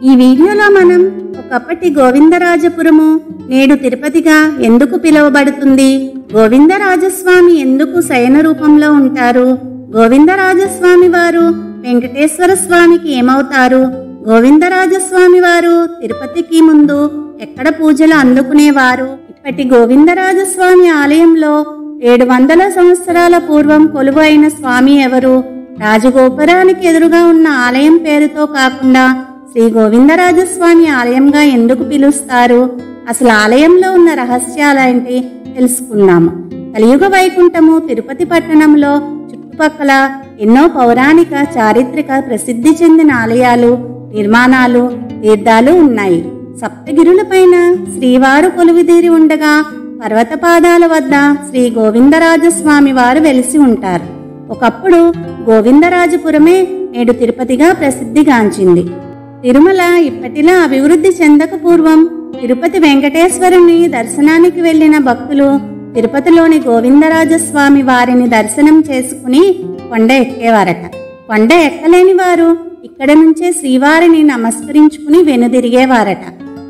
ఈ వీడియోలో మనం ఒకప్పటి గోవిందరాజపురము నేడు తిరుపతిగా ఎందుకు పిలువబడుతుంది, గోవిందరాజస్వామి ఎందుకు శయన రూపంలో ఉంటారు, గోవిందరాజస్వామి వారు వెంకటేశ్వర స్వామికి ఏమవుతారు, గోవిందరాజస్వామి వారు తిరుపతికి ముందు ఎక్కడ పూజలు అందుకునేవారు, ఇప్పటి గోవిందరాజస్వామి ఆలయంలో 700 సంవత్సరాల పూర్వం కొలువు అయిన స్వామి ఎవరు, రాజగోపురానికి ఎదురుగా ఉన్న ఆలయం పేరుతో కాకుండా శ్రీ గోవిందరాజస్వామి ఆలయంగా ఎందుకు పిలుస్తారు, అసలు ఆలయంలో ఉన్న రహస్యాలేంటి తెలుసుకుందాము. కలియుగ వైకుంఠము తిరుపతి పట్టణంలో చుట్టుపక్కల ఎన్నో పౌరాణిక చారిత్రక ప్రసిద్ధి చెందిన ఆలయాలు, నిర్మాణాలు, తీర్థాలు ఉన్నాయి. సప్తగిరులపైన శ్రీవారు కొలువుదీరి ఉండగా పర్వత పాదాల వద్ద శ్రీ గోవిందరాజస్వామి వారు వెలిసి ఉంటారు. ఒకప్పుడు గోవిందరాజపురమే నేడు తిరుపతిగా ప్రసిద్ధిగాంచింది. తిరుమల ఇప్పటిలా అభివృద్ధి చెందక పూర్వం తిరుపతి వెంకటేశ్వరుని దర్శనానికి వెళ్లిన భక్తులు తిరుపతిలోని గోవిందరాజస్వామి వారిని దర్శనం చేసుకుని కొండ ఎక్కేవారట. కొండ ఎక్కలేని వారు ఇక్కడ నుంచే శ్రీవారిని నమస్కరించుకుని వెనుదిరిగేవారట.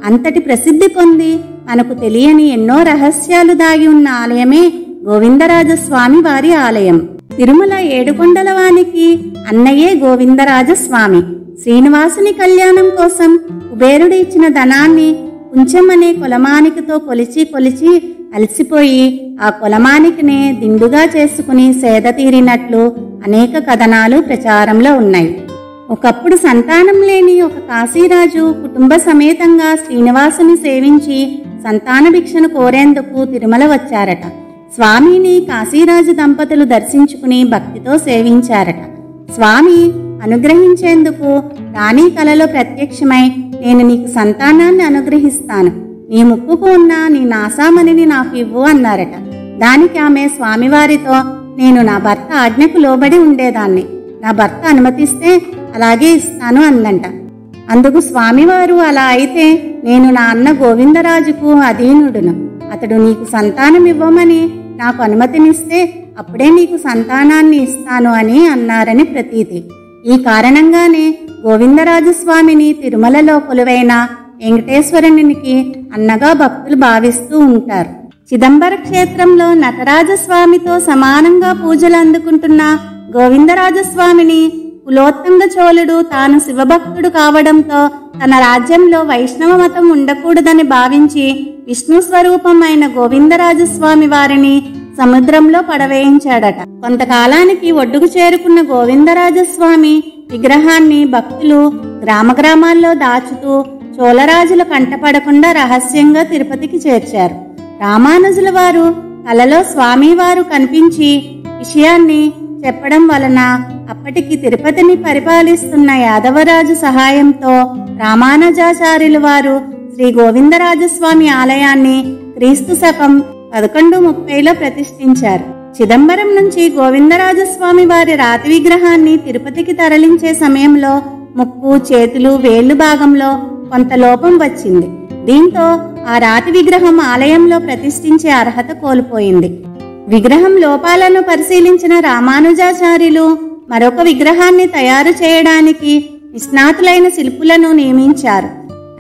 అంతటి ప్రసిద్ధి పొంది మనకు తెలియని ఎన్నో రహస్యాలు దాగి ఉన్న ఆలయమే గోవిందరాజస్వామి వారి ఆలయం. తిరుమల ఏడుకొండలవానికి అన్నయ్యే గోవిందరాజస్వామి. శ్రీనివాసుని కళ్యాణం కోసం కుబేరుడు ఇచ్చిన ధనాన్ని కుంచెం అనే కొలమానికతో కొలిచి అలసిపోయి ఆ కొలమానికనే దిండుగా చేసుకుని సేద తీరినట్లు అనేక కథనాలు ప్రచారంలో ఉన్నాయి. ఒకప్పుడు సంతానం లేని ఒక కాశీరాజు కుటుంబ సమేతంగా శ్రీనివాసుని సేవించి సంతాన భిక్షను కోరేందుకు తిరుమల వచ్చారట. స్వామిని కాశీరాజు దంపతులు దర్శించుకుని భక్తితో సేవించారట. స్వామి అనుగ్రహించేందుకు రాణి కలలో ప్రత్యక్షమై, నేను నీకు సంతానాన్ని అనుగ్రహిస్తాను, నీ ముక్కుకు ఉన్న నీ నాసామణిని నాకు ఇవ్వు అన్నారట. దానికి ఆమె స్వామివారితో, నేను నా భర్త ఆజ్ఞకు లోబడి ఉండేదాన్ని, నా భర్త అనుమతిస్తే అలాగే ఇస్తాను అందంట. అందుకు స్వామివారు, అలా అయితే నేను నా అన్న గోవిందరాజుకు అధీనుడును, అతడు నీకు సంతానం ఇవ్వమని నాకు అనుమతినిస్తే అప్పుడే నీకు సంతానాన్ని ఇస్తాను అని అన్నారని ప్రతీతి. ఈ కారణంగానే గోవిందరాజస్వామిని తిరుమలలో కొలువైన వెంకటేశ్వరునికి అన్నగా భక్తులు భావిస్తూ ఉంటారు. చిదంబర క్షేత్రంలో నటరాజస్వామితో సమానంగా పూజలు అందుకుంటున్న గోవిందరాజస్వామిని కులోత్తంగ చోళుడు తాను శివభక్తుడు కావడంతో తన రాజ్యంలో వైష్ణవ మతం ఉండకూడదని భావించి విష్ణు స్వరూపం అయిన గోవిందరాజస్వామి వారిని సముద్రంలో పడవేయించాడట. కొంతకాలానికి ఒడ్డుకు చేరుకున్న గోవిందరాజస్వామి విగ్రహాన్ని భక్తులు గ్రామాల్లో దాచుతూ చోళరాజుల కంటపడకుండా రహస్యంగా తిరుపతికి చేర్చారు. రామానుజుల వారు కలలో స్వామివారు కనిపించి విషయాన్ని చెప్పడం వలన అప్పటికి తిరుపతిని పరిపాలిస్తున్న యాదవరాజు సహాయంతో రామానుజాచార్యులు వారు శ్రీ గోవిందరాజస్వామి ఆలయాన్ని క్రీస్తు శకం 1130లో ప్రతిష్ఠించారు. చిదంబరం నుంచి గోవిందరాజస్వామి వారి రాతి విగ్రహాన్ని తిరుపతికి తరలించే సమయంలో ముక్కు, చేతులు, వేళ్లు భాగంలో కొంత లోపం వచ్చింది. దీంతో ఆ రాతి విగ్రహం ఆలయంలో ప్రతిష్ఠించే అర్హత కోల్పోయింది. విగ్రహం లోపాలను పరిశీలించిన రామానుజాచార్యులు మరొక విగ్రహాన్ని తయారు చేయడానికి నిష్ణాతులైన శిల్పులను నియమించారు.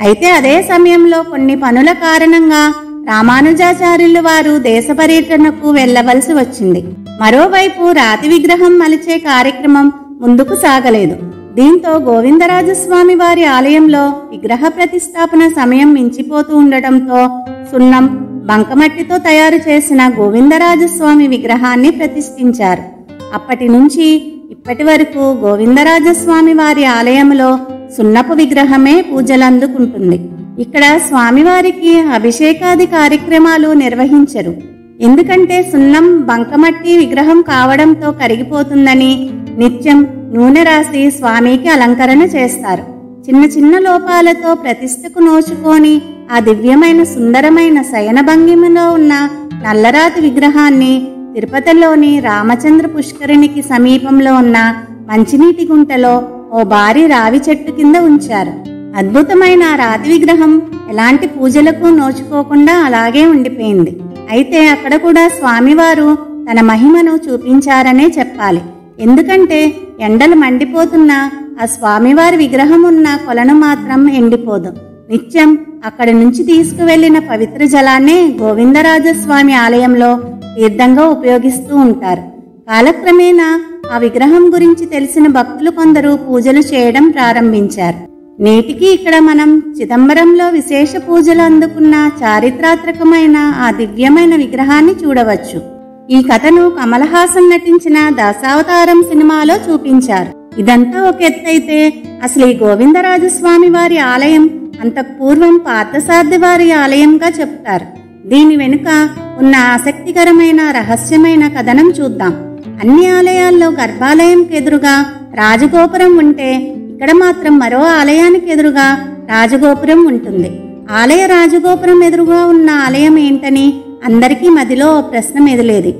అయితే అదే సమయంలో కొన్ని పనుల కారణంగా రామానుజాచార్యులు వారు దేశ పర్యటనకు వెళ్లవలసి వచ్చింది. మరోవైపు రాతి విగ్రహం మలిచే కార్యక్రమం ముందుకు సాగలేదు. దీంతో గోవిందరాజస్వామి వారి ఆలయంలో విగ్రహ ప్రతిష్టాపన సమయం మించిపోతూ ఉండటంతో సున్నం, బంకమట్టితో తయారు చేసిన గోవిందరాజస్వామి విగ్రహాన్ని ప్రతిష్ఠించారు. అప్పటి నుంచి ఇప్పటి వరకు గోవిందరాజస్వామి వారి ఆలయంలో సున్నపు విగ్రహమే పూజలందుకుంటుంది. ఇక్కడ స్వామివారికి అభిషేకాది కార్యక్రమాలు నిర్వహించరు. ఎందుకంటే సున్నం, బంకమట్టి విగ్రహం కావడంతో కరిగిపోతుందని నిత్యం నూనె రాసి స్వామికి అలంకరణ చేస్తారు. చిన్న చిన్న లోపాలతో ప్రతిష్టకు నోచుకొని ఆ దివ్యమైన సుందరమైన శయన భంగిమలో ఉన్న నల్లరాతి విగ్రహాన్ని తిరుపతిలోని రామచంద్ర పుష్కరిణికి సమీపంలో ఉన్న మంచినీటి గుంటలో ఓ భారీ రావి చెట్టు కింద ఉంచారు. అద్భుతమైన రాతి విగ్రహం ఎలాంటి పూజలకు నోచుకోకుండా అలాగే ఉండిపోయింది. అయితే అక్కడ కూడా స్వామివారు తన మహిమను చూపించారనే చెప్పాలి. ఎందుకంటే ఎండలు మండిపోతున్నా ఆ స్వామివారి విగ్రహం ఉన్న కొలను మాత్రం ఎండిపోదు. నిత్యం అక్కడి నుంచి తీసుకువెళ్లిన పవిత్ర జలాన్నే గోవిందరాజస్వామి ఆలయంలో తీర్థంగా ఉపయోగిస్తూ ఉంటారు. కాలక్రమేణా ఆ విగ్రహం గురించి తెలిసిన భక్తులు కొందరు పూజలు చేయడం ప్రారంభించారు. నేటికి ఇక్కడ మనం చిదంబరంలో విశేష పూజలు అందుకున్న చారిత్రాత్మకమైన ఆ దివ్యమైన విగ్రహాన్ని చూడవచ్చు. ఈ కథను కమల్ హాసన్ నటించిన దశావతారం సినిమాలో చూపించారు. ఇదంతా ఒక ఎత్తైతే అసలు ఈ గోవిందరాజస్వామి వారి ఆలయం అంతకు పూర్వం పార్థసారథి వారి ఆలయంగా చెప్తారు. దీని వెనుక ఉన్న ఆసక్తికరమైన రహస్యమైన కథనం చూద్దాం. అన్ని ఆలయాల్లో గర్భాలయంకి ఎదురుగా రాజగోపురం ఉంటే ఇక్కడ మాత్రం మరో ఆలయానికి ఎదురుగా రాజగోపురం ఉంటుంది. ఆలయ రాజగోపురం ఎదురుగా ఉన్న ఆలయం ఏంటని అందరికీ మదిలో ఓ ప్రశ్న మెదిలేది.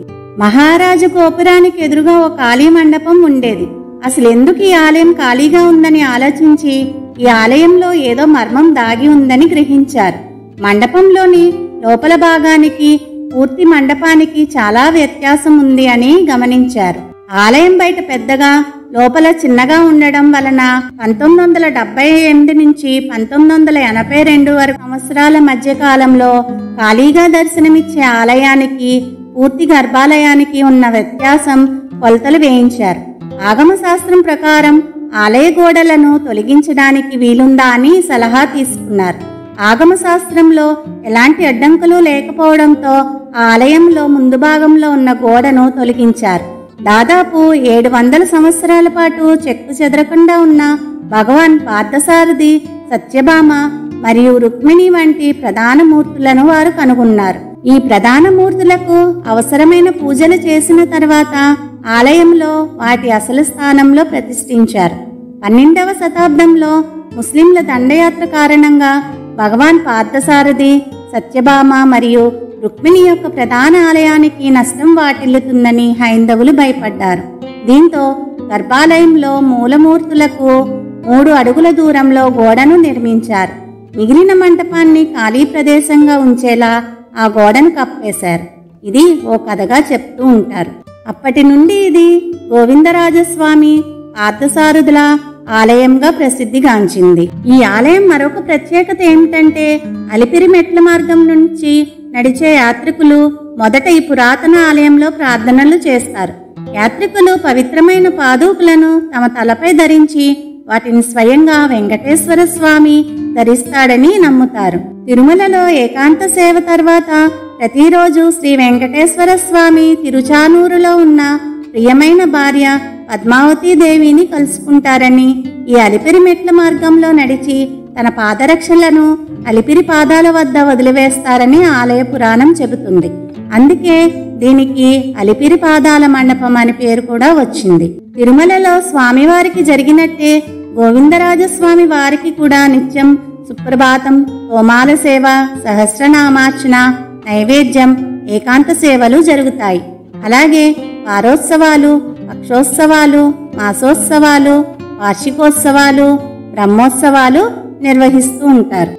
మహారాజు గోపురానికి ఎదురుగా ఒక ఖాళీ మండపం ఉండేది. అసలు ఎందుకు ఈ ఆలయం ఖాళీగా ఉందని ఆలోచించి ఈ ఆలయంలో ఏదో మర్మం దాగి ఉందని గ్రహించారు. మండపంలోని లోపల భాగానికి పూర్తి మండపానికి చాలా వ్యత్యాసం ఉంది అని గమనించారు. ఆలయం బయట పెద్దగా లోపల చిన్నగా ఉండడం వలన 1978 నుంచి 1982 వరకు సంవత్సరాల మధ్య కాలంలో ఖాళీగా దర్శనమిచ్చే ఆలయానికి పూర్తి గర్భాలయానికి ఉన్న వ్యత్యాసం కొలతలు వేయించారు. ఆగమ శాస్త్రం ప్రకారం ఆలయ గోడలను తొలగించడానికి వీలుందా అని సలహా తీసుకున్నారు. ఆగమ శాస్త్రంలో ఎలాంటి అడ్డంకులు లేకపోవడంతో ఆలయంలో ముందు భాగంలో ఉన్న గోడను తొలగించారు. దాదాపు 700 సంవత్సరాల పాటు చెక్కు చెదరకుండా ఉన్న భగవాన్ పార్థసారథి, సత్యభామ మరియు రుక్మిణి వంటి ప్రధాన మూర్తులను వారు కనుగొన్నారు. ఈ ప్రధాన మూర్తులకు అవసరమైన పూజలు చేసిన తర్వాత ఆలయంలో వాటి అసలు స్థానంలో ప్రతిష్ఠించారు. 12వ శతాబ్దంలో ముస్లింల దండయాత్ర కారణంగా భగవాన్ పార్థసారథి, సత్యభామ మరియు రుక్మిణి యొక్క ప్రధాన ఆలయానికి నష్టం వాటిల్లుతుందని హైందవులు భయపడ్డారు. దీంతో గర్భాలయంలో మూలమూర్తులకు 3 అడుగుల దూరంలో గోడను నిర్మించారు. మిగిలిన మంటపాన్ని ఖాళీ ప్రదేశంగా ఉంచేలా ఆ గోడను కప్పేశారు. ఇది ఓ కథగా చెప్తూ ఉంటారు. అప్పటి నుండి ఇది గోవిందరాజస్వామి పార్థసారథుల ఆలయంగా ప్రసిద్ధిగాంచింది. ఈ ఆలయం మరొక ప్రత్యేకత ఏమిటంటే అలిపిరి మెట్ల మార్గం నుంచి నడిచే యాత్రికులు మొదట ఈ పురాతన ఆలయంలో ప్రార్థనలు చేస్తారు. యాత్రికులు పవిత్రమైన పాదూకులను తమ తలపై ధరించి వాటిని స్వయంగా వెంకటేశ్వర స్వామి ధరిస్తాడని నమ్ముతారు. తిరుమలలో ఏకాంత సేవ తర్వాత ప్రతిరోజు శ్రీ వెంకటేశ్వర స్వామి తిరుచానూరులో ఉన్న ప్రియమైన భార్య పద్మావతీ దేవిని కలుసుకుంటారని, ఈ అలిపిరి మెట్ల మార్గంలో నడిచి తన పాదరక్షలను అలిపిరి పాదాల వద్ద వదిలివేస్తారని ఆలయ పురాణం చెబుతుంది. అందుకే దీనికి అలిపిరి పాదాల మండపం అని పేరు కూడా వచ్చింది. తిరుమలలో స్వామివారికి జరిగినట్టే గోవిందరాజస్వామి వారికి కూడా నిత్యం సుప్రభాతం, హోమాల సేవ, సహస్రనామార్చన, నైవేద్యం, ఏకాంత సేవలు జరుగుతాయి. అలాగే వారోత్సవాలు, పక్షోత్సవాలు, మాసోత్సవాలు, వార్షికోత్సవాలు, బ్రహ్మోత్సవాలు నిర్వహిస్తూ ఉంటారు.